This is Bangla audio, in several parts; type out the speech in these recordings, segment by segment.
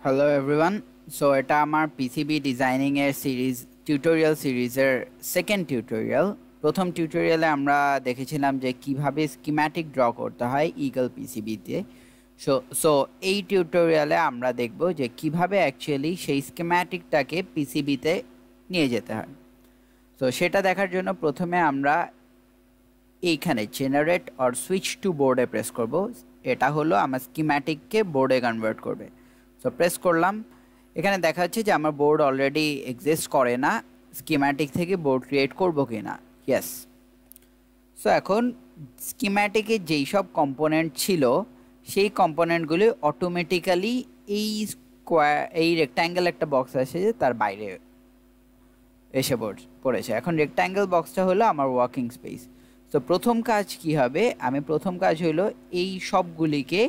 Hello everyone. সো এটা আমার পিসিবি ডিজাইনিং এর সিরিজ টিউটোরিয়াল সিরিজের সেকেন্ড টিউটোরিয়াল। প্রথম টিউটোরিয়ালে আমরা দেখেছিলাম যে কিভাবে স্কিম্যাটিক ড্র করতে হয় ইগল পিসিবিতে। সো সো এই টিউটোরিয়ালে আমরা দেখব যে কিভাবে অ্যাকচুয়ালি সেই স্কিম্যাটিকটাকে পিসিবিতে নিয়ে যেতে হয়। তো সেটা দেখার জন্য প্রথমে আমরা এইখানে জেনারেট অর সুইচ টু বোর্ডে প্রেস করব। এটা হলো আমার স্কিম্যাটিককে বোর্ডে কনভার্ট করবে। সো প্রেস করলাম, এখানে দেখা যাচ্ছে যে আমার বোর্ড অলরেডি এক্সিস্ট করে না, স্কিম্যাটিক থেকে বোর্ড ক্রিয়েট করব কি না। ইয়েস। সো এখন স্কিম্যাটিকে যেই সব কম্পোনেন্ট ছিল সেই কম্পোনেন্টগুলি অটোমেটিক্যালি এই রেক্ট্যাঙ্গেল একটা বক্স আছে যে তার বাইরে এসে পড়েছে। এখন রেক্ট্যাঙ্গেল বক্সটা হলো আমার ওয়ার্কিং স্পেস। তো প্রথম কাজ কি হবে, প্রথম কাজ হলো এই সবগুলিকে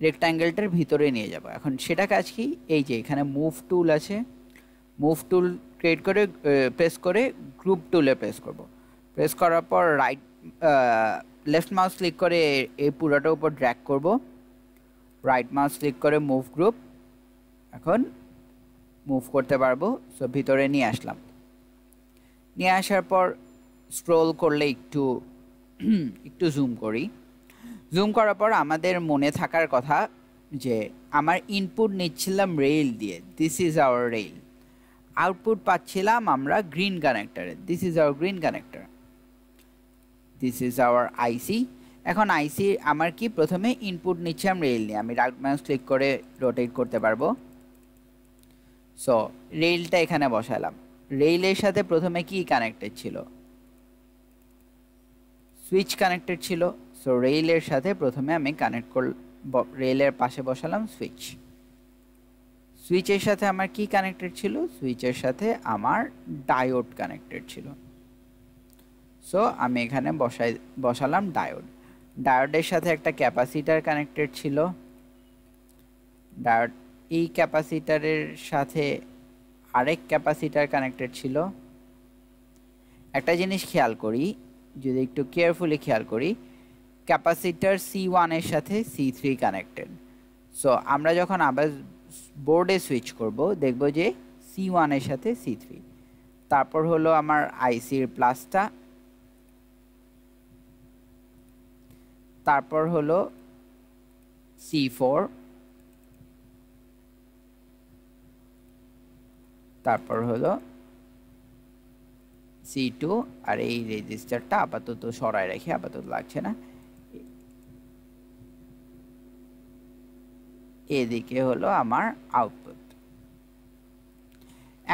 রেক্ট্যাঙ্গেলটার ভিতরে নিয়ে যাব। এখন সেটা কাজ কি, এই যে এখানে মুভ টুল আছে, মুভ টুল ক্রিয়েট করে প্রেস করে গ্রুপ টুলে প্রেস করব। প্রেস করার পর লেফট মাউস ক্লিক করে এই পুরোটার উপর ড্র্যাগ করব, রাইট মাউস ক্লিক করে মুভ গ্রুপ। এখন মুভ করতে পারবো। সো ভিতরে নিয়ে আসলাম, নিয়ে আসার পর স্ক্রোল করলে একটু জুম করি। জুম করার পর আমাদের মনে থাকার কথা যে আমার ইনপুট নিচ্ছিলাম রেল দিয়ে, this is our rail. Output পাচ্ছিলাম আমরা গ্রিন কানেক্টরে, this is our green connector, this is our IC. এখন আইসি আমার কি, প্রথমে ইনপুট নিচ্ছিলাম রেল নিয়ে, আমি রাইট মাউস ক্লিক করে রোটেট করতে পারবো। সো রেলটা এখানে বসালাম। রেলের সাথে প্রথমে কি কানেক্টেড ছিল, সুইচ কানেক্টেড ছিল। সো রেলের সাথে প্রথমে আমি রেলের পাশে বসালাম সুইচ। সুইচের সাথে আমার কি কানেক্টেড ছিল, সুইচের সাথে আমার ডায়োড কানেক্টেড ছিল। সো আমি এখানে বসালাম ডায়োড। ডায়োডের সাথে একটা ক্যাপাসিটার কানেক্টেড ছিল। ডায়োড এই ক্যাপাসিটারের সাথে আরেক ক্যাপাসিটার কানেক্টেড ছিল। একটা জিনিস খেয়াল করি, যদি একটু কেয়ারফুলি খেয়াল করি, ক্যাপাসিটার C1 এর সাথে C3 কানেক্টেড। সো আমরা যখন আবার বোর্ডে সুইচ করব দেখব যে C1 এর সাথে C3। তারপর হলো আমার আইসির প্লাসটা, তারপর হলো C4, তারপর হলো C2। আর এই রেজিস্টারটা আপাতত সরাই রেখে, আপাতত লাগছে না। এদিকে হলো আমার আউটপুট।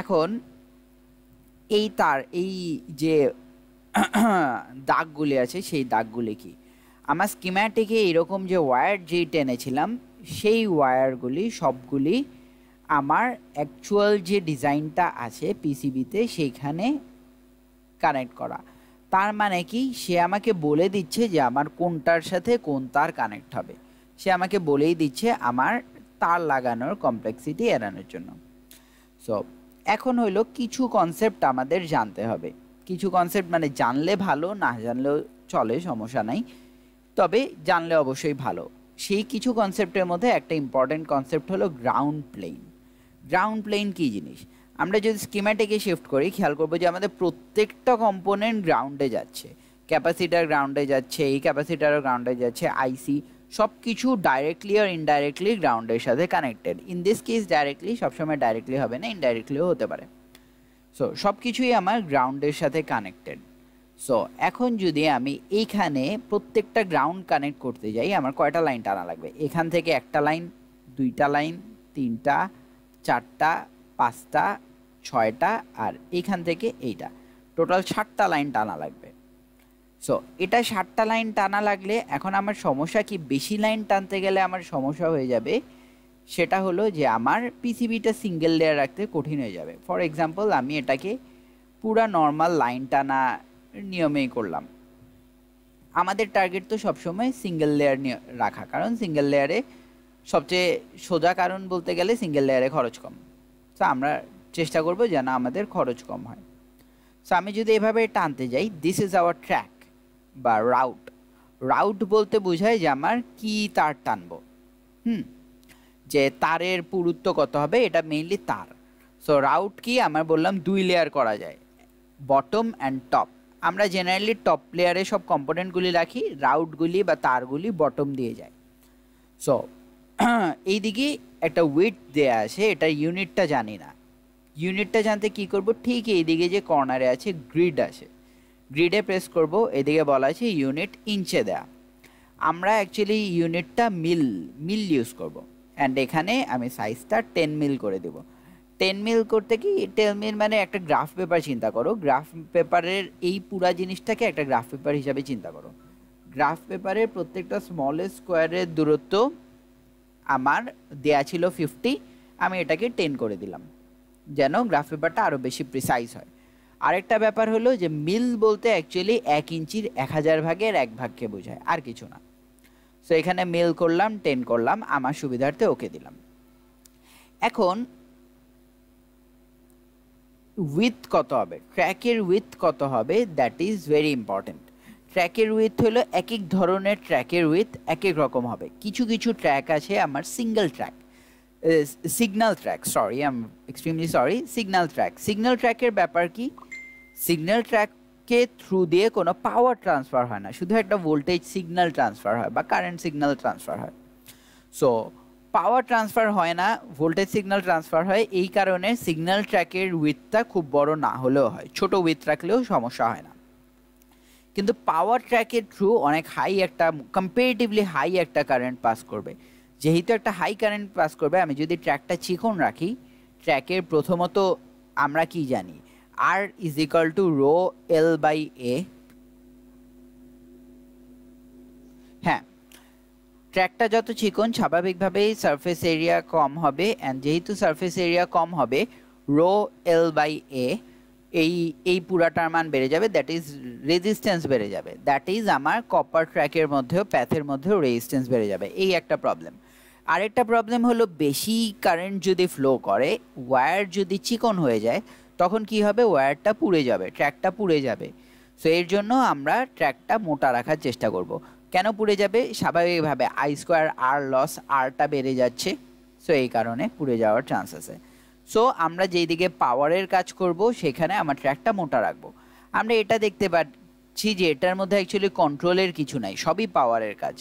এখন এই যে দাগগুলি আছে সেই দাগগুলি কি, আমার স্কিম্যাটিকে এরকম যে ওয়্যার যেই টেনেছিলাম সেই ওয়্যারগুলি সবগুলি আমার অ্যাকচুয়াল যে ডিজাইনটা আছে পিসিবিতে সেইখানে কানেক্ট করা। তার মানে কি, সে আমাকে বলে দিচ্ছে যে আমার কোনটার সাথে কোন তার কানেক্ট হবে। সে আমাকে বলেই দিচ্ছে আমার তার লাগানোর কমপ্লেক্সিটি এড়ানোর জন্য। সো এখন হলো কিছু কনসেপ্ট আমাদের জানতে হবে। কিছু কনসেপ্ট মানে জানলে ভালো, না জানলেও চলে, সমস্যা নাই, তবে জানলে অবশ্যই ভালো। সেই কিছু কনসেপ্টের মধ্যে একটা ইম্পর্টেন্ট কনসেপ্ট হলো গ্রাউন্ড প্লেন। গ্রাউন্ড প্লেন কী জিনিস, আমরা যদি স্কিম্যাটিকে শিফট করি খেয়াল করবো যে আমাদের প্রত্যেকটা কম্পোনেন্ট গ্রাউন্ডে যাচ্ছে। ক্যাপাসিটার গ্রাউন্ডে যাচ্ছে, এই ক্যাপাসিটারও গ্রাউন্ডে যাচ্ছে, আইসি সব কিছু ডাইরেক্টলি আর ইনডাইরেক্টলি গ্রাউন্ডের সাথে connected. In this case directly, সবসময় ডাইরেক্টলি হবে না, ইনডাইরেক্টলিও হতে পারে। সো সব কিছুই আমার গ্রাউন্ডের সাথে কানেক্টেড। সো এখন যদি আমি এইখানে প্রত্যেকটা গ্রাউন্ড কানেক্ট করতে যাই, আমার কয়টা লাইন টানা লাগবে, এখান থেকে একটা লাইন, দুইটা লাইন, তিনটা, চারটা, পাঁচটা, ছয়টা, আর এইখান থেকে এইটা, টোটাল 7টা লাইন টানা লাগবে। সো এটা 7টা লাইন টানা লাগলে এখন আমার সমস্যা কি, বেশি লাইন টানতে গেলে আমার সমস্যা হয়ে যাবে। সেটা হলো যে আমার পিসিবিটা সিঙ্গেল লেয়ার রাখতে কঠিন হয়ে যাবে। ফর এক্সাম্পল আমি এটাকে পুরা নর্মাল লাইন টানা নিয়মেই করলাম। আমাদের টার্গেট তো সবসময় সিঙ্গেল লেয়ার রাখা, কারণ সিঙ্গেল লেয়ারে সবচেয়ে সোজা কারণ বলতে গেলে সিঙ্গেল লেয়ারে খরচ কম। তো আমরা চেষ্টা করব যেন আমাদের খরচ কম হয়। সো আমি যদি এভাবে টানতে যাই, দিস ইজ আওয়ার ট্র্যাক বা রাউট। রাউট বলতে বোঝায় যে আমার কি তার টানবো। যে তারের পুরুত্ব কত হবে, এটা মেইনলি তার। সো রাউট কি আমরা বললাম 2 লেয়ার করা যায়, বটম অ্যান্ড টপ। আমরা জেনারেলি টপ লেয়ারে সব কম্পোনেন্টগুলি রাখি, রাউটগুলি বা তারগুলি বটম দিয়ে যায়। সো এইদিকে একটা উইডথ দেয়া আছে, এটা ইউনিটটা জানি না। ইউনিটটা জানতে কি করব, ঠিক এইদিকে যে কর্নারে আছে গ্রিড আছে, গ্রিডে প্রেস করব, এদিকে বলা আছে ইউনিট ইঞ্চে দেয়া। আমরা অ্যাকচুয়ালি ইউনিটটা মিল ইউজ করব, অ্যান্ড এখানে আমি সাইজটা 10 মিল করে দেব। 10 মিল করতে কি, 10 মিল মানে একটা গ্রাফ পেপার চিন্তা করো, গ্রাফ পেপারের এই পুরা জিনিসটাকে একটা গ্রাফ পেপার হিসাবে চিন্তা করো। গ্রাফ পেপারের প্রত্যেকটা স্মলেস্ট স্কোয়ারের দূরত্ব আমার দেয়া ছিল 50, আমি এটাকে 10 করে দিলাম যেন গ্রাফ পেপারটা আরও বেশি প্রিসাইজ হয়। আরেকটা ব্যাপার হলো যে মিল বলতে অ্যাকচুয়ালি 1 ইঞ্চির 1000 ভাগের 1 ভাগকে বোঝায়, আর কিছু না। সো এখানে মিল করলাম, 10 করলাম, আমার সুবিধার্থে ওকে দিলাম। এখন উইথ কত হবে, ট্র্যাকের উইথ কত হবে, দ্যাট ইজ ভেরি ইম্পর্টেন্ট। ট্র্যাকের উইথ হলো এক এক ধরনের ট্র্যাকের উইথ এক এক রকম হবে। কিছু কিছু ট্র্যাক আছে আমার single track, signal track, sorry I am extremely sorry, signal track. Signal ট্র্যাকের ব্যাপার কি, সিগন্যাল ট্র্যাককে থ্রু দিয়ে কোনো পাওয়ার ট্রান্সফার হয় না, শুধু একটা ভোল্টেজ সিগন্যাল ট্রান্সফার হয় বা কারেন্ট সিগন্যাল ট্রান্সফার হয়। সো পাওয়ার ট্রান্সফার হয় না, ভোল্টেজ সিগন্যাল ট্রান্সফার হয়। এই কারণে সিগন্যাল ট্র্যাকের উইথটা খুব বড় না হলেও হয়, ছোট উইথ রাখলেও সমস্যা হয় না। কিন্তু পাওয়ার ট্র্যাকের থ্রু অনেক হাই একটা, কম্পারেটিভলি হাই একটা কারেন্ট পাস করবে। যেহেতু একটা হাই কারেন্ট পাস করবে, আমি যদি ট্র্যাকটা চিকন রাখি, ট্র্যাকের প্রথমত আমরা কি জানি, R is equal to rho L by A. হ্যাঁ, ট্র্যাকটা যত চিকন স্বাভাবিকভাবেই সারফেস এরিয়া কম হবে, অ্যান্ড যেহেতু সারফেস এরিয়া কম হবে, রো এল বাই এ এই পুরাটার মান বেড়ে যাবে, দ্যাট ইজ রেজিস্ট্যান্স বেড়ে যাবে। দ্যাট ইজ আমার কপার ট্র্যাকের মধ্যেও প্যাথের মধ্যেও রেজিস্ট্যান্স বেড়ে যাবে, এই একটা প্রবলেম। আরেকটা প্রবলেম হলো বেশি কারেন্ট যদি ফ্লো করে, ওয়্যার যদি চিকন হয়ে যায়, তখন কি হবে, ওয়্যারটা পুড়ে যাবে, ট্র্যাকটা পুড়ে যাবে। সো এর জন্য আমরা ট্র্যাকটা মোটা রাখার চেষ্টা করব। কেন পুড়ে যাবে, স্বাভাবিকভাবে আই স্কোয়ার আর লস, আরটা বেড়ে যাচ্ছে, সো এই কারণে পুড়ে যাওয়ার চান্স আছে। সো আমরা যেই দিকে পাওয়ারের কাজ করব সেখানে আমার ট্র্যাকটা মোটা রাখবো। আমরা এটা দেখতে পাচ্ছি যে এটার মধ্যে অ্যাকচুয়ালি কন্ট্রোলের কিছু নাই, সবই পাওয়ারের কাজ।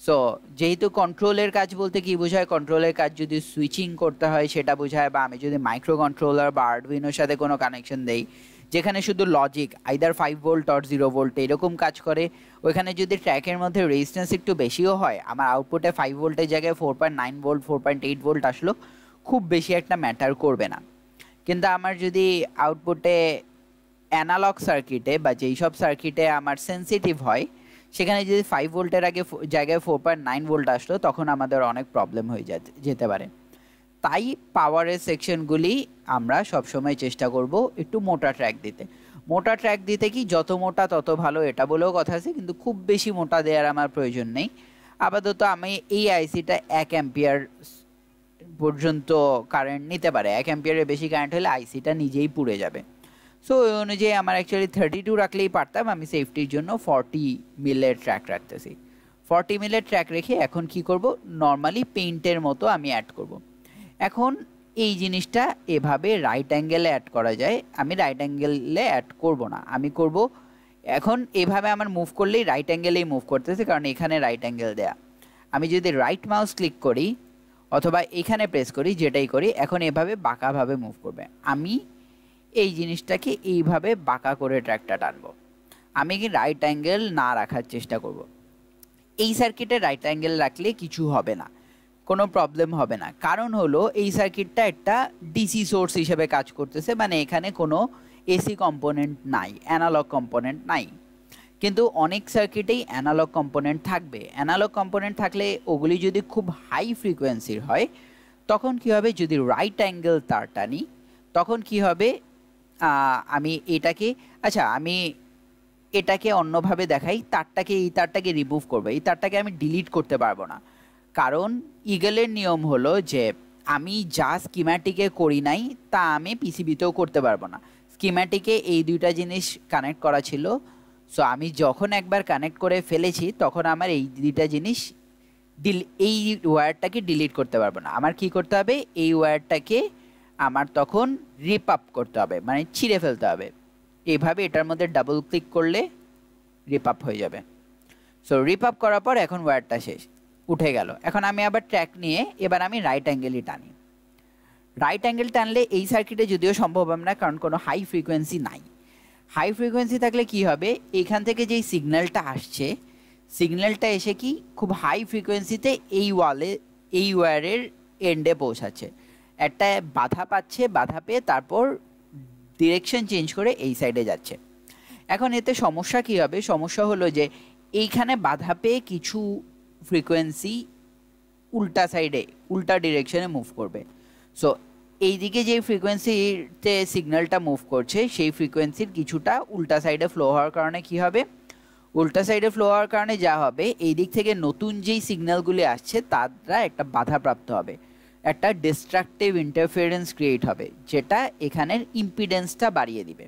সো যেহেতু কন্ট্রোলের কাজ বলতে কি বোঝায়, কন্ট্রোলের কাজ যদি সুইচিং করতে হয় সেটা বোঝায়, বা আমি যদি মাইক্রো কন্ট্রোলার বা আরডুইনোর সাথে কোনো কানেকশন দেই যেখানে শুধু logic either 5 volt or 0 volt এরকম কাজ করে, ওইখানে যদি ট্র্যাকের মধ্যে রেজিস্ট্যান্স একটু বেশিও হয়, আমার আউটপুটে 5 ভোল্টের জায়গায় 4.9 ভোল্ট 4.8 ভোল্ট আসলো, খুব বেশি একটা ম্যাটার করবে না। কিন্তু আমার যদি আউটপুটে অ্যানালগ সার্কিটে বা যেই সব সার্কিটে আমার সেন্সিটিভ হয়, সেখানে যদি 5 ভোল্টের জায়গায় 4.9 ভোল্ট আসলো, তখন আমাদের অনেক প্রবলেম হয়ে যেতে পারে। তাই পাওয়ারের সেকশনগুলি আমরা সবসময় চেষ্টা করব একটু মোটা ট্র্যাক দিতে। মোটা ট্র্যাক দিতে কি, যত মোটা তত ভালো, এটা বলেও কথা আছে, কিন্তু খুব বেশি মোটা দেওয়ার আমার প্রয়োজন নেই। আপাতত আমি এই আইসিটা 1 অ্যাম্পিয়ার পর্যন্ত কারেন্ট নিতে পারে, 1 অ্যাম্পিয়ারের বেশি কারেন্ট হলে আইসিটা নিজেই পুড়ে যাবে। সো ওই অনুযায়ী আমার অ্যাকচুয়ালি 32 রাখলেই পারতাম, আমি সেফটির জন্য 40 মিলের ট্র্যাক রাখতেছি। 40 মিলের ট্র্যাক রেখে এখন কি করব, নর্মালি পেইন্টের মতো আমি অ্যাড করব। এখন এই জিনিসটা এভাবে রাইট অ্যাঙ্গেলে অ্যাড করা যায়, আমি রাইট অ্যাঙ্গেলে অ্যাড করব না, আমি করব এখন এভাবে আমার মুভ করলেই রাইট অ্যাঙ্গেলেই মুভ করতেছে, কারণ এখানে রাইট অ্যাঙ্গেল দেয়া। আমি যদি রাইট মাউস ক্লিক করি অথবা এখানে প্রেস করি, যেটাই করি, এখন এভাবে বাঁকাভাবে মুভ করবে। আমি এই জিনিসটাকে এইভাবে বাঁকা করে ট্র্যাকটা টানবো, আমি কি রাইট অ্যাঙ্গেল না রাখার চেষ্টা করব। এই সার্কিটে রাইট অ্যাঙ্গেল রাখলে কিছু হবে না, কোনো প্রবলেম হবে না, কারণ হলো এই সার্কিটটা একটা ডিসি সোর্স হিসেবে কাজ করতেছে, মানে এখানে কোনো এসি কম্পোনেন্ট নাই, অ্যানালগ কম্পোনেন্ট নাই। কিন্তু অনেক সার্কিটেই অ্যানালগ কম্পোনেন্ট থাকবে। অ্যানালগ কম্পোনেন্ট থাকলে ওগুলি যদি খুব হাই ফ্রিকোয়েন্সির হয়, তখন কি হবে, যদি রাইট অ্যাঙ্গেল তার টানি, তখন কি হবে, আমি এটাকে, আচ্ছা আমি এটাকে অন্যভাবে দেখাই, এই তারটাকে রিমুভ করবো, এই তারটাকে আমি ডিলিট করতে পারবো না, কারণ ইগলের নিয়ম হলো যে আমি যা স্কিম্যাটিকে করি নাই তা আমি পিসিবিতেও করতে পারবো না। স্কিম্যাটিকে এই দুইটা জিনিস কানেক্ট করা ছিল, সো আমি যখন একবার কানেক্ট করে ফেলেছি তখন আমার এই দুইটা জিনিস এই ওয়্যারটাকে ডিলিট করতে পারবো না। আমার কি করতে হবে, এই ওয়্যারটাকে আমার তখন রিপ আপ করতে হবে, মানে ছিঁড়ে ফেলতে হবে। এইভাবে এটার মধ্যে ডাবল ক্লিক করলে রিপ আপ হয়ে যাবে। সো রিপ আপ করার পর এখন ওয়্যারটা শেষ, উঠে গেল। এখন আমি আবার ট্র্যাক নিয়ে এবার আমি রাইট অ্যাঙ্গেলই টানি। রাইট অ্যাঙ্গেল টানলে এই সার্কিটে যদিও সম্ভব হবে না, কারণ কোনো হাই ফ্রিকোয়েন্সি নাই। হাই ফ্রিকোয়েন্সি থাকলে কি হবে, এইখান থেকে যেই সিগন্যালটা আসছে, সিগন্যালটা এসে কি খুব হাই ফ্রিকোয়েন্সিতে এই এই ওয়্যারের এন্ডে পৌঁছাচ্ছে, একটা বাধা পাচ্ছে, বাধা পেয়ে তারপর ডিরেকশন চেঞ্জ করে এই সাইডে যাচ্ছে। এখন এতে সমস্যা কি হবে, সমস্যা হলো যে এইখানে বাধা পেয়ে কিছু ফ্রিকোয়েন্সি উল্টা সাইডে, উল্টা ডিরেকশনে মুভ করবে। সো এইদিকে যে ফ্রিকোয়েন্সিতে সিগন্যালটা মুভ করছে, সেই ফ্রিকোয়েন্সির কিছুটা উল্টা সাইডে ফ্লো হওয়ার কারণে কি হবে, উল্টা সাইডে ফ্লো হওয়ার কারণে যা হবে, এই দিক থেকে নতুন যেই সিগন্যালগুলি আসছে তারা একটা বাধাপ্রাপ্ত হবে, একটা ডিস্ট্রাকটিভ ইন্টারফিয়ারেন্স ক্রিয়েট হবে, যেটা এখানের ইম্পিডেন্সটা বাড়িয়ে দিবে।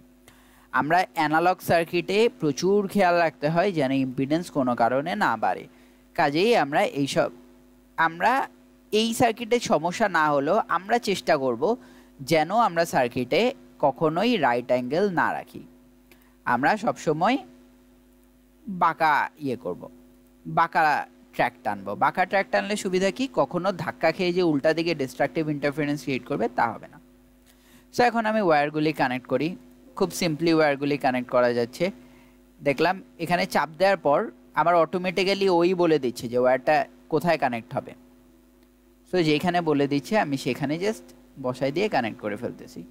আমরা অ্যানালগ সার্কিটে প্রচুর খেয়াল রাখতে হয় যেন ইম্পিডেন্স কোনো কারণে না বাড়ে। কাজেই আমরা এই সার্কিটের সমস্যা না হলেও আমরা চেষ্টা করব যেন আমরা সার্কিটে কখনোই রাইট অ্যাঙ্গেল না রাখি। আমরা সবসময় বাঁকা করব, বাঁকা ট্র্যাক টানবো। বাঁকা ট্র্যাক টানলে সুবিধা কি, কখনো ধাক্কা খেয়ে যে উল্টা দিকে ডিস্ট্রাকটিভ ইন্টারফারেন্স ক্রিয়েট করবে তা হবে না। সো এখন আমি ওয়্যারগুলি কানেক্ট করি। খুব সিম্পলি ওয়্যারগুলি কানেক্ট করা যাচ্ছে। দেখলাম এখানে চাপ দেওয়ার পর আমার অটোমেটিক্যালি ওই বলে দিচ্ছে যে ওয়্যারটা কোথায় কানেক্ট হবে। সো যেখানে বলে দিচ্ছে আমি সেখানে জাস্ট বসাই দিয়ে কানেক্ট করে ফেলতেছি।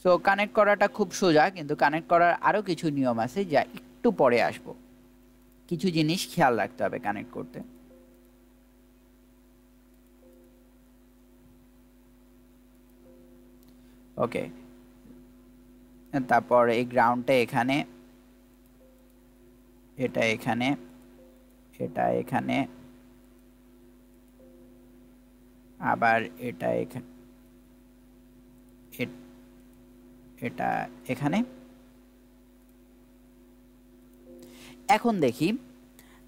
সো কানেক্ট করাটা খুব সোজা, কিন্তু কানেক্ট করার আরও কিছু নিয়ম আছে যা একটু পরে আসবো। কিছু জিনিস খেয়াল রাখতে হবে কানেক্ট করতে। ওকে, তারপর এই গ্রাউন্ডটা এখানে, এটা এখানে, এটা এখানে, আবার এটা এখানে, এটা এখানে। এখন দেখি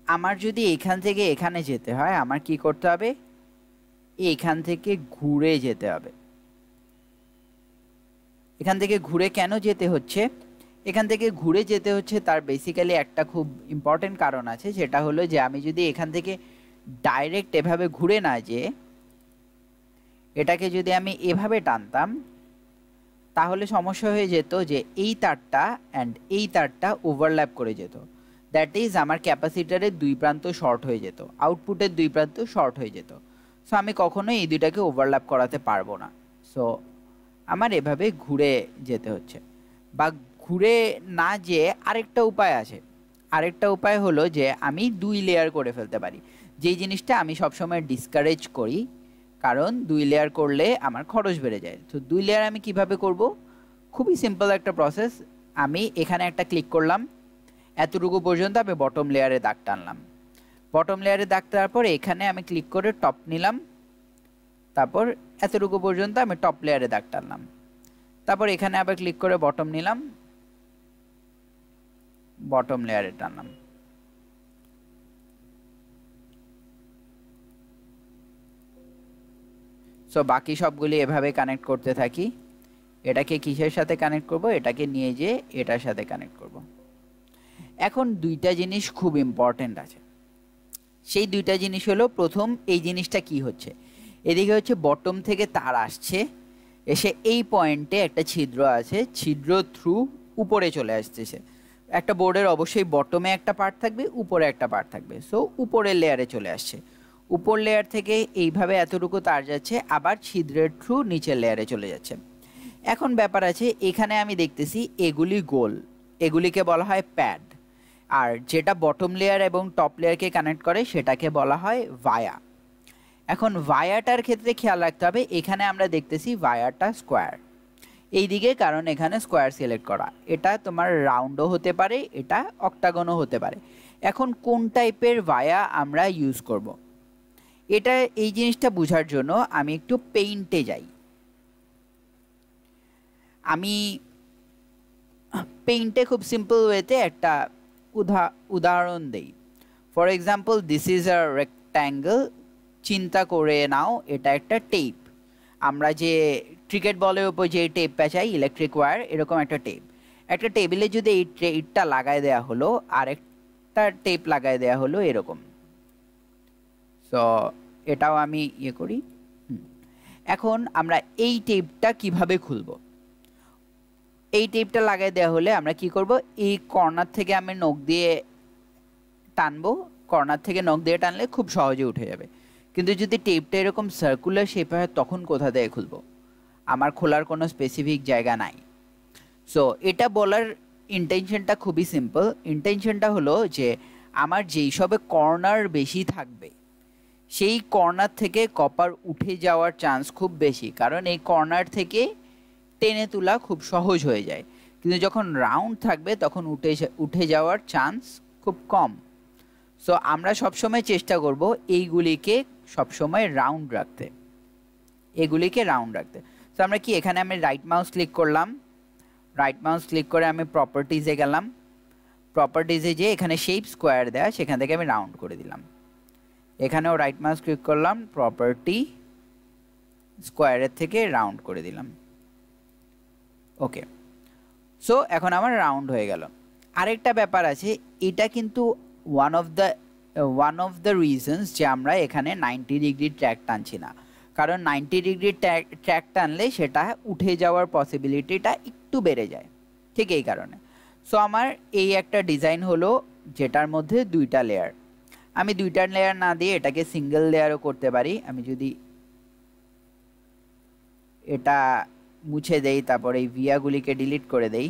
আমার যদি এখান থেকে এখানে যেতে হয় আমার কি করতে হবে, এখান থেকে ঘুরে যেতে হবে। এখান থেকে ঘুরে কেন যেতে হচ্ছে, এখান থেকে ঘুরে যেতে হচ্ছে তার বেসিক্যালি একটা খুব ইম্পর্টেন্ট কারণ আছে, সেটা হলো যে আমি যদি এখান থেকে ডাইরেক্ট এভাবে ঘুরে না যেয়ে এটাকে যদি আমি এভাবে টানতাম, তাহলে সমস্যা হয়ে যেত যে এই তারটা অ্যান্ড এই তারটা ওভারল্যাপ করে যেত। দ্যাট ইজ আমার ক্যাপাসিটারের দুই প্রান্ত শর্ট হয়ে যেত, আউটপুটের দুই প্রান্ত শর্ট হয়ে যেত। সো আমি কখনোই এই দুইটাকে ওভারল্যাপ করাতে পারবো না। সো আমার এভাবে ঘুরে যেতে হচ্ছে। বা ঘুরে না যেয়ে আরেকটা উপায় আছে। আরেকটা উপায় হলো যে আমি দুই লেয়ার করে ফেলতে পারি, যেই জিনিসটা আমি সবসময় ডিসকারেজ করি, কারণ দুই লেয়ার করলে আমার খরচ বেড়ে যায়। তো দুই লেয়ার আমি কিভাবে করব, খুবই সিম্পল একটা প্রসেস। আমি এখানে একটা ক্লিক করলাম, এতটুকু পর্যন্ত আমি বটম লেয়ারে দাগ টানলাম। বটম লেয়ারে দাগ টানার পর এখানে আমি ক্লিক করে টপ নিলাম, তারপর এতটুকু পর্যন্ত আমি টপ লেয়ারে দাগ টানলাম। তারপর এখানে আবার ক্লিক করে বটম নিলাম, বটম লেয়ারে টানলাম। সো বাকি সবগুলি এভাবে কানেক্ট করতে থাকি। এটাকে কিসের সাথে কানেক্ট করব, এটাকে নিয়ে যেয়ে এটার সাথে কানেক্ট করব। এখন দুইটা জিনিস খুব ইম্পর্টেন্ট আছে। সেই দুইটা জিনিস হলো, প্রথম এই জিনিসটা কি হচ্ছে, এদিকে হচ্ছে বটম থেকে তার আসছে, এসে এই পয়েন্টে একটা ছিদ্র আছে, ছিদ্র থ্রু উপরে চলে আসতেছে। একটা বোর্ডের অবশ্যই বটমে একটা পার্ট থাকবে, উপরে একটা পার্ট থাকবে। সো উপরের লেয়ারে চলে আসছে, উপর লেয়ার থেকে এইভাবে এতটুকু তার যাচ্ছে, আবার ছিদ্রের থ্রু নিচের লেয়ারে চলে যাচ্ছে। এখন ব্যাপার আছে, এখানে আমি দেখতেছি এগুলি গোল, এগুলিকে বলা হয় প্যাড। আর যেটা বটম লেয়ার এবং টপ লেয়ারকে কানেক্ট করে সেটাকে বলা হয় ভায়া। এখন ভায়াটার ক্ষেত্রে খেয়াল রাখতে হবে, এখানে আমরা দেখতেছি ভায়াটা স্কোয়ার এই দিকে, কারণ এখানে স্কোয়ার সিলেক্ট করা। এটা তোমার রাউন্ডও হতে পারে, এটা অক্টাগনও হতে পারে। এখন কোন টাইপের ভায়া আমরা ইউজ করব, এটা এই জিনিসটা বোঝার জন্য আমি একটু পেইন্টে যাই। আমি পেইন্টে খুব সিম্পল ওয়েতে একটা উদাহরণ দেই। For example this is a rectangle, চিন্তা করে নাও এটা একটা টেপ। আমরা যে ক্রিকেট বলের উপর যে টেপ পেঁচাই ইলেকট্রিক ওয়্যার, এরকম একটা টেপ। একটা টেবিলে যদি এই টেপটা লাগাই দেওয়া হলো আর একটা টেপ লাগাই দেওয়া হলো এরকম। সো এটাও আমি ইয়ে করি। এখন আমরা এই টেপটা কিভাবে খুলব? এই টেপটা লাগাই দেওয়া হলে আমরা কি করব, এই কর্নার থেকে আমি নখ দিয়ে টানবো, কর্নার থেকে নখ দিয়ে টানলে খুব সহজে উঠে যাবে। কিন্তু যদি টেপটা এরকম সার্কুলার শেপ হয় তখন কোথা থেকে খুলবো? আমার খোলার কোনো স্পেসিফিক জায়গা নাই। সো এটা বলার ইন্টেনশনটা খুবই সিম্পল। ইন্টেনশনটা হলো যে আমার যেই সবে কর্নার বেশি থাকবে সেই কর্নার থেকে কপার উঠে যাওয়ার চান্স খুব বেশি, কারণ এই কর্নার থেকে টেনে তোলা খুব সহজ হয়ে যায়। কিন্তু যখন রাউন্ড থাকবে তখন উঠে যাওয়ার চান্স খুব কম। সো আমরা সবসময় চেষ্টা করব এইগুলিকে সবসময় রাউন্ড রাখতে, এগুলিকে রাউন্ড রাখতে। সো আমরা কি, এখানে আমি রাইট মাউস ক্লিক করলাম, রাইট মাউস ক্লিক করে আমি প্রপার্টিজে গেলাম, প্রপার্টিজে যে এখানে শেপ স্কোয়ার দেয়া সেখান থেকে আমি রাউন্ড করে দিলাম। এখানেও রাইট মাউস ক্লিক করলাম, প্রপার্টি স্কোয়ারের থেকে রাউন্ড করে দিলাম। ওকে, সো এখন আমার রাউন্ড হয়ে গেল। আরেকটা ব্যাপার আছে, এটা কিন্তু ওয়ান অফ দ্য রিজনস যে আমরা এখানে 90 ডিগ্রি ট্র্যাক টানছি না, কারণ 90 ডিগ্রি ট্র্যাক টানলে সেটা উঠে যাওয়ার পসিবিলিটিটা একটু বেড়ে যায়, ঠিক এই কারণে। সো আমার এই একটা ডিজাইন হলো যেটার মধ্যে দুইটা লেয়ার। আমি দুইটা লেয়ার না দিয়ে এটাকে সিঙ্গেল লেয়ারও করতে পারি। আমি যদি এটা মুছে দেই, তারপর এই ভিয়াগুলিকে ডিলিট করে দেই,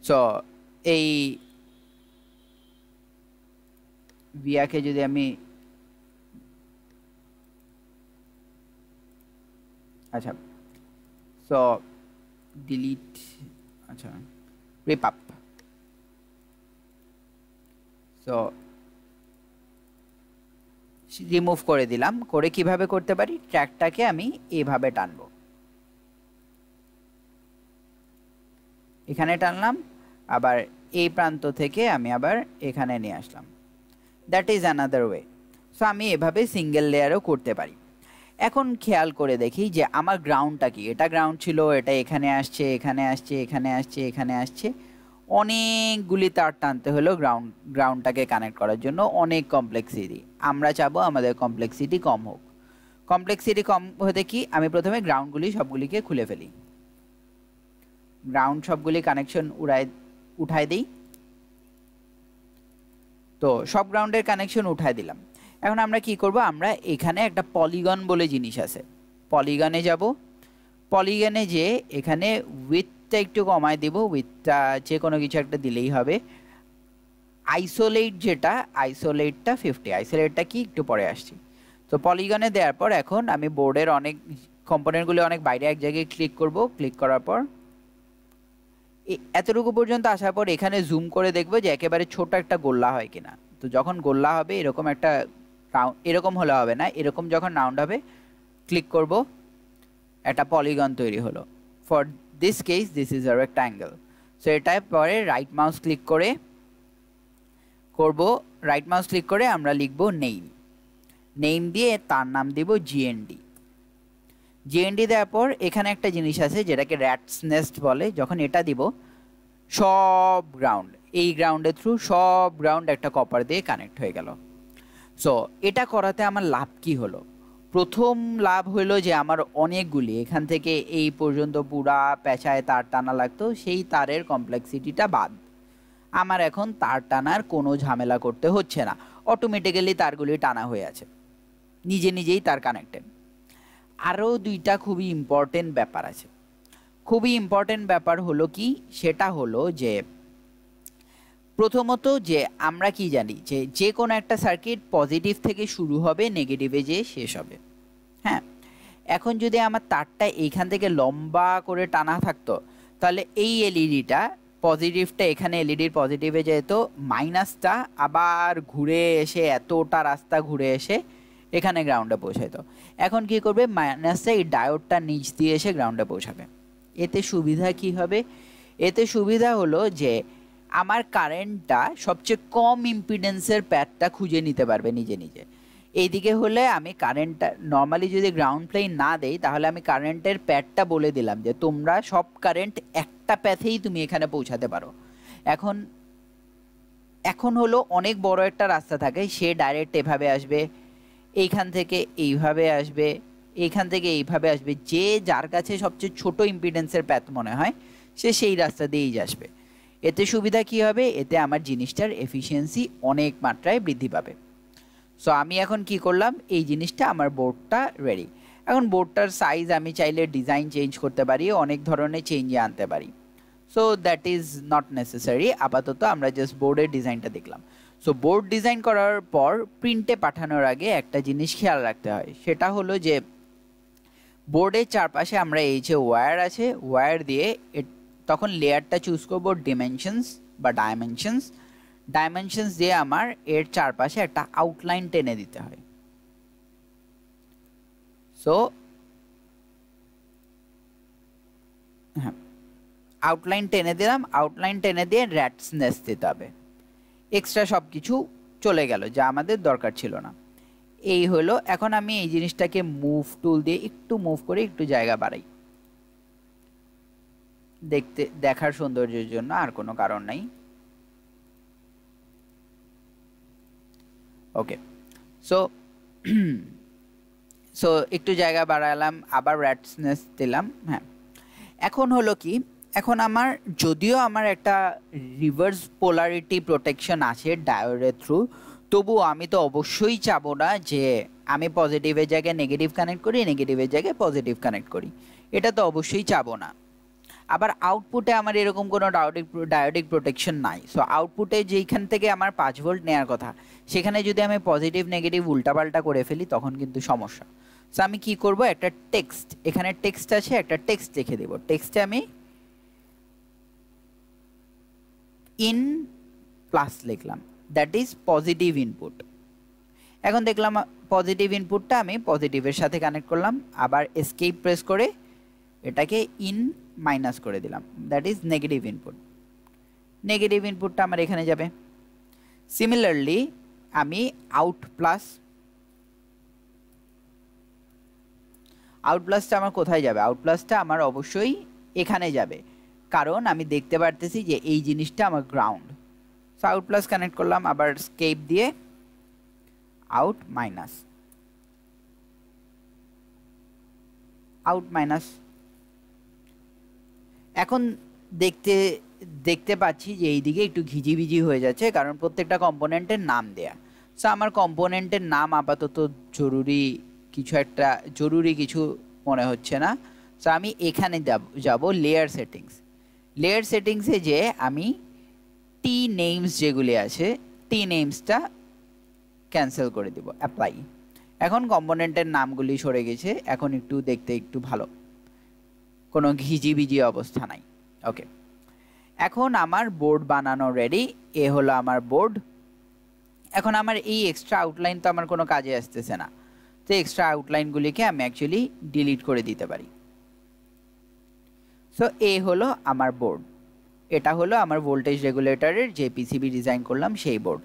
সো এই ভিয়াকে যদি আমি, আচ্ছা সো ডিলিট, আচ্ছা রিপ আপ, সো রিমুভ করে দিলাম। করে কিভাবে করতে পারি, ট্র্যাকটাকে আমি এইভাবে টানবো, এখানে টানলাম, আবার এই প্রান্ত থেকে আমি আবার এখানে নিয়ে আসলাম। That is another way. So আমি এভাবে সিঙ্গেল লেয়ারও করতে পারি। এখন খেয়াল করে দেখি যে আমার গ্রাউন্ডটা কি। এটা গ্রাউন্ড ছিল, এটা এখানে আসছে, এখানে আসছে, এখানে আসছে, এখানে আসছে, অনেকগুলি তার টানতে হলো গ্রাউন্ডটাকে কানেক্ট করার জন্য, অনেক কমপ্লেক্সিটি। আমরা চাবো আমাদের কমপ্লেক্সিটি কম হোক। কমপ্লেক্সিটি কম হতে কি, আমি প্রথমে গ্রাউন্ডগুলি সবগুলিকে খুলে ফেলি, গ্রাউন্ড সবগুলি কানেকশন উঠাই দিই। তো সব গ্রাউন্ডের কানেকশন উঠাই দিলাম। এখন আমরা কি করব, আমরা এখানে একটা পলিগন বলে জিনিস আছে, পলিগনে যাব। পলিগনে যে এখানে উইথটা একটু কমায় দিব, উইথটা যে কোনো কিছু একটা দিলেই হবে। আইসোলেট যেটা, আইসোলেটটা 50, আইসোলেটটা কি একটু পরে আসছি। তো পলিগনে দেওয়ার পর এখন আমি বোর্ডের অনেক কম্পোনেন্টগুলি অনেক বাইরে এক জায়গায় ক্লিক করব। ক্লিক করার পর এতটুকু পর্যন্ত আসার পর এখানে জুম করে দেখবো যে একেবারে ছোট একটা গোল্লা হয় কিনা। তো যখন গোল্লা হবে এরকম একটা এরকম হলে হবে না, এরকম যখন রাউন্ড হবে ক্লিক করব, একটা পলিগন তৈরি হলো। For this case this is a rectangle. So এটার পরে রাইট মাউস ক্লিক করে রাইট মাউস ক্লিক করে আমরা লিখব নেম, নেম দিয়ে তার নাম দিব জিএনডি। জিএনডি দেওয়ার পর এখানে একটা জিনিস আছে যেটাকে র্যাটস নেস্ট বলে। যখন এটা দিব সব গ্রাউন্ড, এই গ্রাউন্ডের থ্রু সব গ্রাউন্ড একটা কপার দিয়ে কানেক্ট হয়ে গেল। সো এটা করাতে আমার লাভ কি হলো? প্রথম লাভ হলো যে আমার অনেকগুলি এখান থেকে এই পর্যন্ত পুরা পেঁচায় তার টানা লাগতো, সেই তারের কমপ্লেক্সিটিটা বাদ। আমার এখন তার টানার কোনো ঝামেলা করতে হচ্ছে না, অটোমেটিক্যালি তারগুলি টানা হয়ে আছে, নিজে নিজেই তার কানেক্টেড। আরও দুইটা খুবই ইম্পর্টেন্ট ব্যাপার আছে। খুবই ইম্পর্টেন্ট ব্যাপার হলো কি, সেটা হলো যে প্রথমত যে আমরা কি জানি যে যে কোনো একটা সার্কিট পজিটিভ থেকে শুরু হবে, নেগেটিভে যেয়ে শেষ হবে। হ্যাঁ, এখন যদি আমার তারটা এইখান থেকে লম্বা করে টানা থাকতো তাহলে এই এলইডিটা পজিটিভটা এখানে এলইডির পজিটিভে যেত, মাইনাসটা আবার ঘুরে এসে এতটা রাস্তা ঘুরে এসে এখানে গ্রাউন্ডে পৌঁছাইতো। এখন কি করবে, মাইনাসে এই ডায়োডটা নিচ দিয়ে এসে গ্রাউন্ডে পৌঁছাবে। এতে সুবিধা কি হবে, এতে সুবিধা হলো যে আমার কারেন্টটা সবচেয়ে কম ইম্পিডেন্সের প্যাডটা খুঁজে নিতে পারবে নিজে নিজে। এইদিকে হলে আমি কারেন্টটা নর্মালি যদি গ্রাউন্ড প্লেন না দেই তাহলে আমি কারেন্টের প্যাডটা বলে দিলাম যে তোমরা সব কারেন্ট একটা প্যাথেই তুমি এখানে পৌঁছাতে পারো। এখন এখন হলো অনেক বড় একটা রাস্তা থাকে, সে ডাইরেক্ট এভাবে আসবে, এইখান থেকে এইভাবে আসবে, এইখান থেকে এইভাবে আসবে, যে যার কাছে সবচেয়ে ছোট ইম্পিডেন্সের প্যাথ মনে হয় সে সেই রাস্তা দিয়েই আসবে। এতে সুবিধা কি হবে, এতে আমার জিনিসটার এফিসিয়েন্সি অনেক মাত্রায় বৃদ্ধি পাবে। সো আমি এখন কি করলাম, এই জিনিসটা আমার বোর্ডটা রেডি। এখন বোর্ডটার সাইজ আমি চাইলে ডিজাইন চেঞ্জ করতে পারি, অনেক ধরনের চেঞ্জে আনতে পারি। So that is not necessary, আপাতত আমরা জাস্ট বোর্ডের ডিজাইনটা দেখলাম। সো বোর্ড ডিজাইন করার পর প্রিন্টে পাঠানোর আগে একটা জিনিস খেয়াল রাখতে হয়, সেটা হলো যে বোর্ডের চারপাশে আমরা এই যে ওয়্যার আছে, ওয়্যার দিয়ে তখন লেয়ারটা চুজ করবো ডিমেনশনস বা ডাইমেনশনস দিয়ে আমার এর চারপাশে একটা আউটলাইন টেনে দিতে হয়। সো হ্যাঁ, আউটলাইন টেনে দিলাম, আউটলাইন টেনে দিয়ে র্যাটসনেস দিতে হবে, এক্সট্রা সব কিছু চলে গেল যা আমাদের দরকার ছিল না। এই হলো, এখন আমি এই জিনিসটাকে মুভ টুল দিয়ে একটু মুভ করে একটু জায়গা বাড়াই, দেখার সৌন্দর্যের জন্য, আর কোনো কারণ নাই। ওকে, সো সো একটু জায়গা বাড়ালাম, আবার র্যাটসনেস দিলাম। হ্যাঁ, এখন হলো কি, এখন আমার যদিও আমার একটা রিভার্স পোলারিটি প্রোটেকশন আছে ডায়োডের থ্রু, তবুও আমি তো অবশ্যই চাবো না যে আমি পজিটিভের জায়গায় নেগেটিভ কানেক্ট করি, নেগেটিভের জায়গায় পজিটিভ কানেক্ট করি, এটা তো অবশ্যই চাবো না। আবার আউটপুটে আমার এরকম কোনো ডায়োডিক প্রোটেকশন নাই। সো আউটপুটে যেইখান থেকে আমার 5 ভোল্ট নেওয়ার কথা, সেখানে যদি আমি পজিটিভ নেগেটিভ উল্টাপাল্টা করে ফেলি তখন কিন্তু সমস্যা। সো আমি কি করব, একটা টেক্সট, এখানে টেক্সট আছে, একটা টেক্সট লিখে দেব। টেক্সটে আমি ইন প্লাস লিখলাম, দ্যাট ইজ পজিটিভ ইনপুট। এখন দেখলাম পজিটিভ ইনপুটটা আমি পজিটিভের সাথে কানেক্ট করলাম, আবার এসকেপ প্রেস করে এটাকে ইন মাইনাস করে দিলাম, that is negative input. Negative ইনপুটটা আমার এখানে যাবে। সিমিলারলি আমি আউট প্লাসটা আমার কোথায় যাবে, আউট প্লাসটা আমার অবশ্যই এখানে যাবে, কারণ আমি দেখতে পারতেছি যে এই জিনিসটা আমার ground. So out plus connect করলাম, আবার স্কেপ দিয়ে আউট মাইনাস। এখন দেখতে পাচ্ছি যে এইদিকে একটু ঘিজিবিজি হয়ে যাচ্ছে, কারণ প্রত্যেকটা কম্পোনেন্টের নাম দেয়া। সো আমার কম্পোনেন্টের নাম আপাতত জরুরি কিছু মনে হচ্ছে না। সো আমি এখানে যাব লেয়ার সেটিংসে যে আমি টি নেমস যেগুলি আছে, টি নেমসটা ক্যান্সেল করে দিব, অ্যাপ্লাই। এখন কম্পোনেন্টের নামগুলি সরে গেছে, এখন একটু দেখতে একটু ভালো, কোনো ঘিজিবিজি অবস্থা নাই। ওকে, এখন আমার বোর্ড বানানো রেডি। এ হলো আমার বোর্ড। এখন আমার এই এক্সট্রা আউটলাইন তো আমার কোনো কাজে আসতেছে না, তো এক্সট্রা আউটলাইনগুলিকে আমি অ্যাকচুয়ালি ডিলিট করে দিতে পারি। সো এ হলো আমার বোর্ড, এটা হলো আমার ভোল্টেজ রেগুলেটরের যে পিসিবি ডিজাইন করলাম সেই বোর্ড।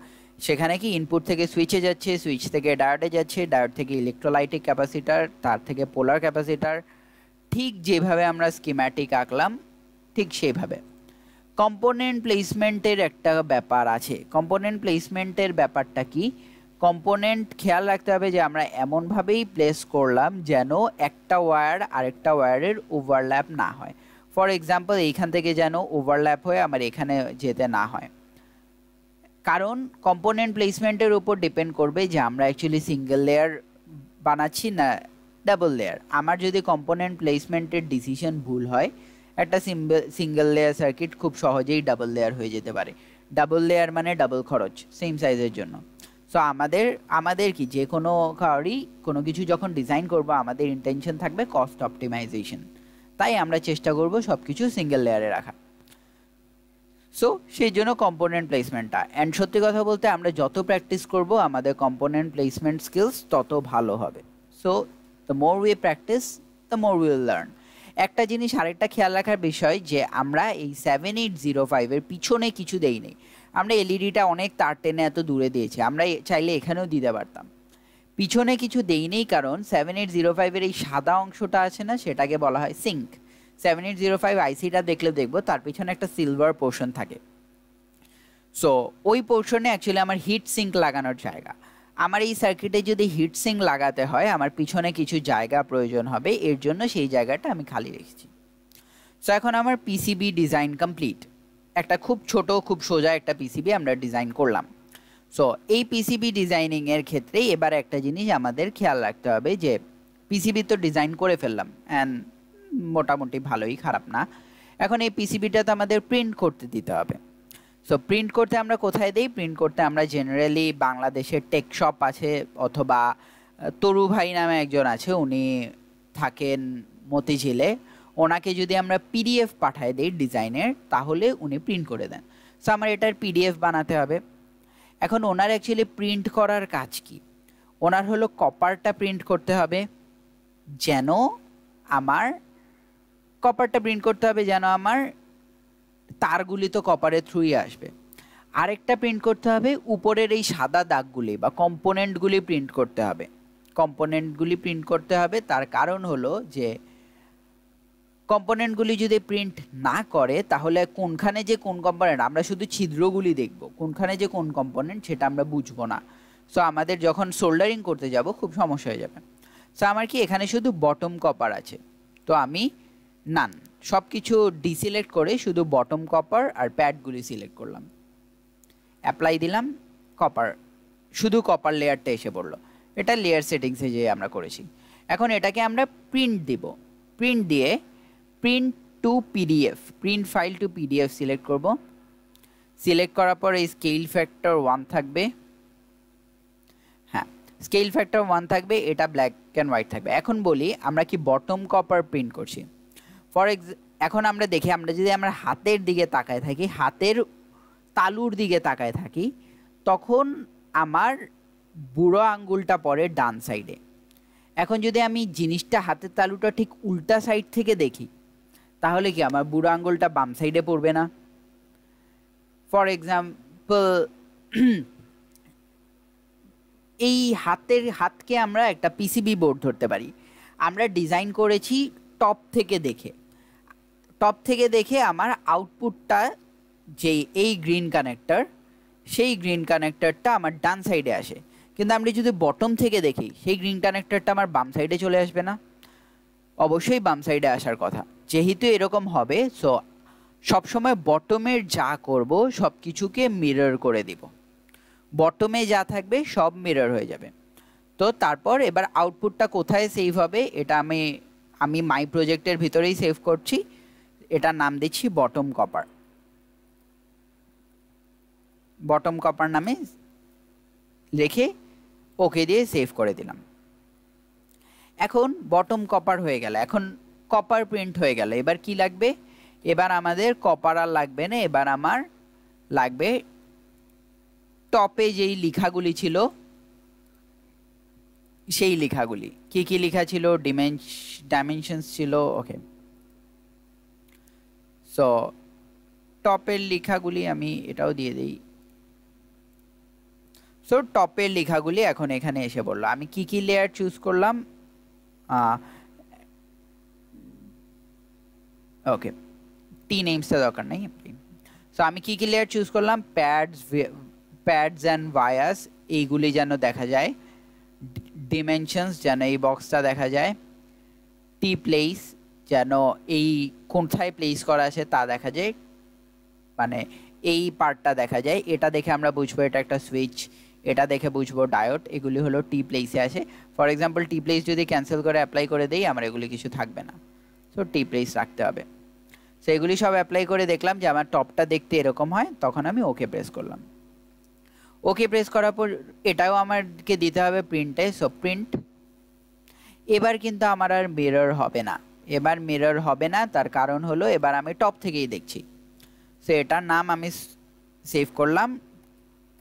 সেখানে কি ইনপুট থেকে সুইচে যাচ্ছে, সুইচ থেকে ডায়োডে যাচ্ছে, ডায়োড থেকে ইলেকট্রোলাইটিক ক্যাপাসিটার, তার থেকে পোলার ক্যাপাসিটার, ঠিক যেভাবে আমরা স্কিম্যাটিক আঁকলাম ঠিক সেইভাবে। কম্পোনেন্ট প্লেসমেন্টের একটা ব্যাপার আছে। কম্পোনেন্ট প্লেসমেন্টের ব্যাপারটা কি, কম্পোনেন্ট খেয়াল রাখতে হবে যে আমরা এমনভাবেই প্লেস করলাম যেন একটা ওয়্যার আরেকটা ওয়্যারের ওভারল্যাপ না হয়। ফর এক্সাম্পল এইখান থেকে যেন ওভারল্যাপ হয়ে আমার এখানে যেতে না হয়, কারণ কম্পোনেন্ট প্লেসমেন্টের উপর ডিপেন্ড করবে যে আমরা অ্যাকচুয়ালি সিঙ্গেল লেয়ার বানাচ্ছি না ডাবল লেয়ার। আমার যদি কম্পোনেন্ট প্লেসমেন্টের ডিসিশন ভুল হয়, একটা সিঙ্গেল লেয়ার সার্কিট খুব সহজেই ডাবল লেয়ার হয়ে যেতে পারে। ডাবল লেয়ার মানে ডাবল খরচ সেম সাইজের জন্য। সো আমাদের কি যে কোনো কোনো কিছু যখন ডিজাইন করব আমাদের ইন্টেনশন থাকবে কস্ট অপটিমাইজেশন, তাই আমরা চেষ্টা করব সব কিছু সিঙ্গেল লেয়ারে রাখা। সো সেই জন্য কম্পোনেন্ট প্লেসমেন্টটা, অ্যান্ড সত্যি কথা বলতে আমরা যত প্র্যাকটিস করব আমাদের কম্পোনেন্ট প্লেসমেন্ট স্কিলস তত ভালো হবে। So the more we practice the more will learn. একটা জিনিস আরেকটা খেয়াল রাখার বিষয় যে আমরা এই 7805-এর পিছনে কিছু দেই নেই, আমরা এলইডিটা অনেক তার টেনে এত দূরে দিয়েছি, আমরা চাইলে এখানেও দিতে পারতাম, পিছনে কিছু দেই নেই কারণ 7805-এর এই সাদা অংশটা আছে না, সেটাকে বলা হয় সিঙ্ক। 7805 আইসিটা দেখলে দেখবো তার পিছনে একটা সিলভার পোর্শন থাকে। সো ওই পোর্শনে অ্যাকচুয়ালি আমার হিট সিঙ্ক লাগানোর জায়গা। আমার এই সার্কিটে যদি হিট সিঙ্ক লাগাতে হয় আমার পিছনে কিছু জায়গা প্রয়োজন হবে, এর জন্য সেই জায়গাটা আমি খালি রেখেছি। সো এখন আমার পিসিবি ডিজাইন কমপ্লিট। একটা খুব ছোট খুব সোজা একটা পিসিবি আমরা ডিজাইন করলাম। সো এই পিসিবি ডিজাইনিংয়ের ক্ষেত্রে এবার একটা জিনিস আমাদের খেয়াল রাখতে হবে যে পিসিবি তো ডিজাইন করে ফেললাম অ্যান্ড মোটামুটি ভালোই, খারাপ না। এখন এই পিসিবিটা তো আমাদের প্রিন্ট করতে দিতে হবে। সো প্রিন্ট করতে আমরা কোথায় দিই? প্রিন্ট করতে আমরা জেনারেলি বাংলাদেশের টেক শপ আছে, অথবা তরু ভাই নামে একজন আছে, উনি থাকেন মতিঝিলে, ওনাকে যদি আমরা পিডিএফ পাঠায় দিই ডিজাইনের তাহলে উনি প্রিন্ট করে দেন। সো আমার এটার পিডিএফ বানাতে হবে। এখন ওনার অ্যাকচুয়ালি প্রিন্ট করার কাজ কি? ওনার হলো কপারটা প্রিন্ট করতে হবে যেন আমার তারগুলি তো কপারের থ্রুই আসবে। আরেকটা প্রিন্ট করতে হবে উপরের এই সাদা দাগগুলি বা কম্পোনেন্টগুলি প্রিন্ট করতে হবে। তার কারণ হলো যে কম্পোনেন্টগুলি যদি প্রিন্ট না করে তাহলে কোনখানে যে কোন কম্পোনেন্ট, আমরা শুধু ছিদ্রগুলি দেখব, কোনখানে যে কোন কম্পোনেন্ট সেটা আমরা বুঝবো না। সো আমাদের যখন সোল্ডারিং করতে যাব খুব সমস্যা হয়ে যাবে। সো আমার কি এখানে শুধু বটম কপার আছে, তো আমি নান সব কিছু ডিসিলেক্ট করে শুধু বটম কপার আর প্যাডগুলি সিলেক্ট করলাম, অ্যাপ্লাই দিলাম, কপার, শুধু কপার লেয়ারটা এসে পড়লো। এটা লেয়ার সেটিংসে যে আমরা করেছি। এখন এটাকে আমরা প্রিন্ট দিব, প্রিন্ট দিয়ে print two PDF, print file two PDF select করব। সিলেক্ট করার পর এই স্কেল ফ্যাক্টর 1 থাকবে, হ্যাঁ স্কেল ফ্যাক্টর 1 থাকবে, এটা ব্ল্যাক অ্যান্ড হোয়াইট থাকবে। এখন বলি আমরা কি বটম কপার প্রিন্ট করছি। এখন আমরা দেখি, আমরা যদি আমরা হাতের দিকে তাকায় থাকি, হাতের তালুর দিকে তাকায় থাকি, তখন আমার বুড়ো আঙ্গুলটা পড়ে ডান সাইডে। এখন যদি আমি জিনিসটা হাতের তালুটা ঠিক উল্টা সাইড থেকে দেখি তাহলে কি আমার বুড়ো আঙ্গুলটা বাম সাইডে পড়বে না? ফর এক্সাম্পল এই হাতকে আমরা একটা পিসিবি বোর্ড ধরতে পারি। আমরা ডিজাইন করেছি টপ থেকে দেখে আমার আউটপুটটা যে এই গ্রিন কানেক্টর, সেই গ্রিন কানেক্টরটা আমার ডান সাইডে আসে, কিন্তু আমরা যদি বটম থেকে দেখি সেই গ্রিন কানেক্টরটা আমার বাম সাইডে চলে আসবে না? অবশ্যই বাম সাইডে আসার কথা। যেহেতু এরকম হবে, সো সবসময় বটমের যা করব সব কিছুকে মিরর করে দিব, বটমে যা থাকবে সব মিরর হয়ে যাবে। তো তারপর এবার আউটপুটটা কোথায় সেভ হবে, এটা আমি মাই প্রজেক্টের ভিতরেই সেভ করছি। এটার নাম দিচ্ছি বটম কপার নামে রেখে ওকে দিয়ে সেভ করে দিলাম। এখন বটম কপার হয়ে গেল, এখন কপার প্রিন্ট হয়ে গেল। এবার কি লাগবে? এবার আমাদের কপার আর লাগবে না, এবার আমার লাগবে টপে যেই লেখাগুলি ছিল সেই লেখাগুলি। কি কি লেখা ছিল? ডাইমেনশনস ছিল, ওকে। সো টপের লেখাগুলি আমি এটাও দিয়ে দিই। সো টপের লেখাগুলি এখন এখানে এসে পড়লো। আমি কি কি লেয়ার চুজ করলাম? ওকে, টি নেমসটা দরকার নেই। সো আমি কি কি লেয়ার চুজ করলাম? প্যাডস অ্যান্ড ভায়াস, এইগুলি যেন দেখা যায়। ডিমেনশনস যেন এই বক্সটা দেখা যায়। টি প্লেস যেন এই কোথায় প্লেস করা আছে তা দেখা যায়, মানে এই পার্টটা দেখা যায়। এটা দেখে আমরা বুঝবো এটা একটা সুইচ, এটা দেখে বুঝবো ডায়োড। এগুলি হলো টি প্লেসে আছে। ফর এক্সাম্পল টি প্লেস যদি ক্যান্সেল করে অ্যাপ্লাই করে দেই আমার এগুলি কিছু থাকবে না, সো টি প্লেস রাখতে হবে। সো এগুলি সব অ্যাপ্লাই করে দেখলাম যে আমার টপটা দেখতে এরকম হয়, তখন আমি ওকে প্রেস করলাম। ওকে প্রেস করার পর এটাও আমাকে দিতে হবে প্রিন্টে। So print. এবার কিন্তু আমার আর মিরর হবে না, তার কারণ হলো এবার আমি টপ থেকেই দেখছি। সো এটার নাম আমি সেভ করলাম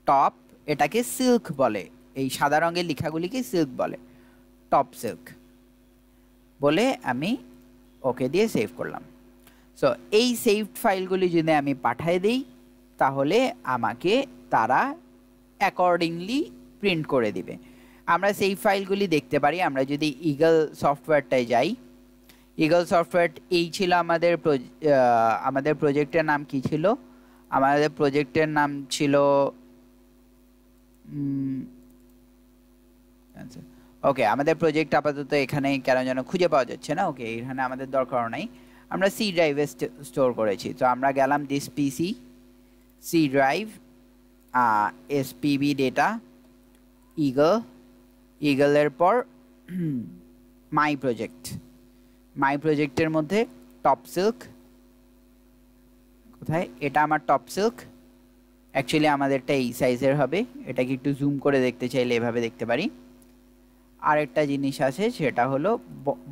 টপ, এটাকে সিল্ক বলে, এই সাদা রঙের লেখাগুলিকে সিল্ক বলে, টপ সিল্ক বলে আমি ওকে দিয়ে সেভ করলাম। সো এই সেভড ফাইলগুলি যদি আমি পাঠিয়ে দিই তাহলে আমাকে তারা অ্যাকর্ডিংলি প্রিন্ট করে দিবে। আমরা সেই ফাইলগুলি দেখতে পারি। আমরা যদি ইগল সফটওয়্যারটায় যাই, ইগল সফটওয়্যার এই ছিল আমাদের প্রজেক্টের নাম কি ছিল? আমাদের প্রজেক্টের নাম ছিল ওকে, আমাদের প্রজেক্ট আপাতত এখানে কেন যেন খুঁজে পাওয়া যাচ্ছে না। ওকে, এখানে আমাদের দরকার নাই, আমরা সি ড্রাইভে স্টোর করেছি। তো আমরা গেলাম this PC, C drive, SPB data, ইগলের পর মাই প্রজেক্টের মধ্যে টপ সিল্ক, কোথায়? এটা আমার টপ সিল্ক। অ্যাকচুয়ালি আমাদেরটা এই সাইজের হবে, এটাকে একটু জুম করে দেখতে চাইলে এভাবে দেখতে পারি। আরেকটা জিনিস আছে, সেটা হলো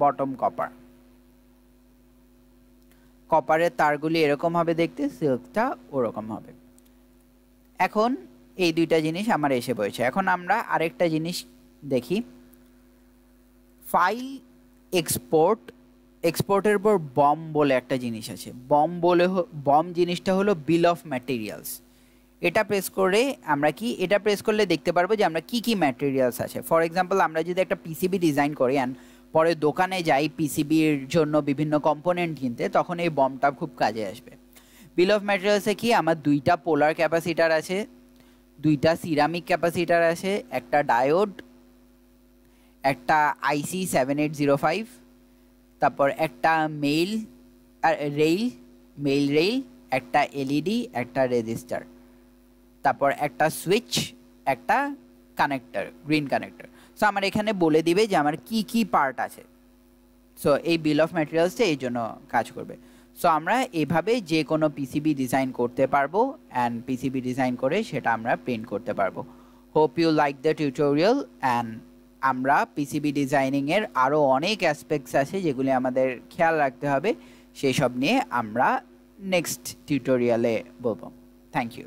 বটম কপারের তারগুলি এরকম হবে দেখতে, সিল্কটা ওরকম হবে। এখন এই দুইটা জিনিস আমার এসে পড়েছে। এখন আমরা আরেকটা জিনিস দেখি, ফাইল এক্সপোর্টের পর বম বলে একটা জিনিস আছে। বম জিনিসটা হলো বিল অফ ম্যাটেরিয়ালস। এটা প্রেস করলে দেখতে পারবো যে আমরা কি ম্যাটেরিয়ালস আছে। ফর এক্সাম্পল, আমরা যদি একটা পিসিবি ডিজাইন করি অ্যান্ড পরে দোকানে যাই পিসিবির জন্য বিভিন্ন কম্পোনেন্ট কিনতে, তখন এই বমটা খুব কাজে আসবে। বিল অফ ম্যাটেরিয়ালসে কি, আমার দুইটা পোলার ক্যাপাসিটার আছে, দুইটা সিরামিক ক্যাপাসিটার আছে, একটা ডায়োড, একটা আইসি 7805, তারপর একটা মেইল রেইল, একটা এলইডি, একটা রেজিস্টার, তারপর একটা সুইচ, একটা কানেক্টর, গ্রিন কানেক্টর। সো আমার এখানে বলে দিবে যে আমার কি পার্ট আছে। সো এই বিল অফ ম্যাটেরিয়ালসটা এই জন্য কাজ করবে। সো আমরা এভাবে যে কোনো পিসিবি ডিজাইন করতে পারবো অ্যান্ড পিসিবি ডিজাইন করে সেটা আমরা প্রিন্ট করতে পারবো। Hope you like the tutorial. And আমরা পিসিবি ডিজাইনিংয়ের আরও অনেক অ্যাসপেক্টস আছে যেগুলি আমাদের খেয়াল রাখতে হবে, সেই সব নিয়ে আমরা নেক্সট টিউটোরিয়ালে বলবো। Thank you.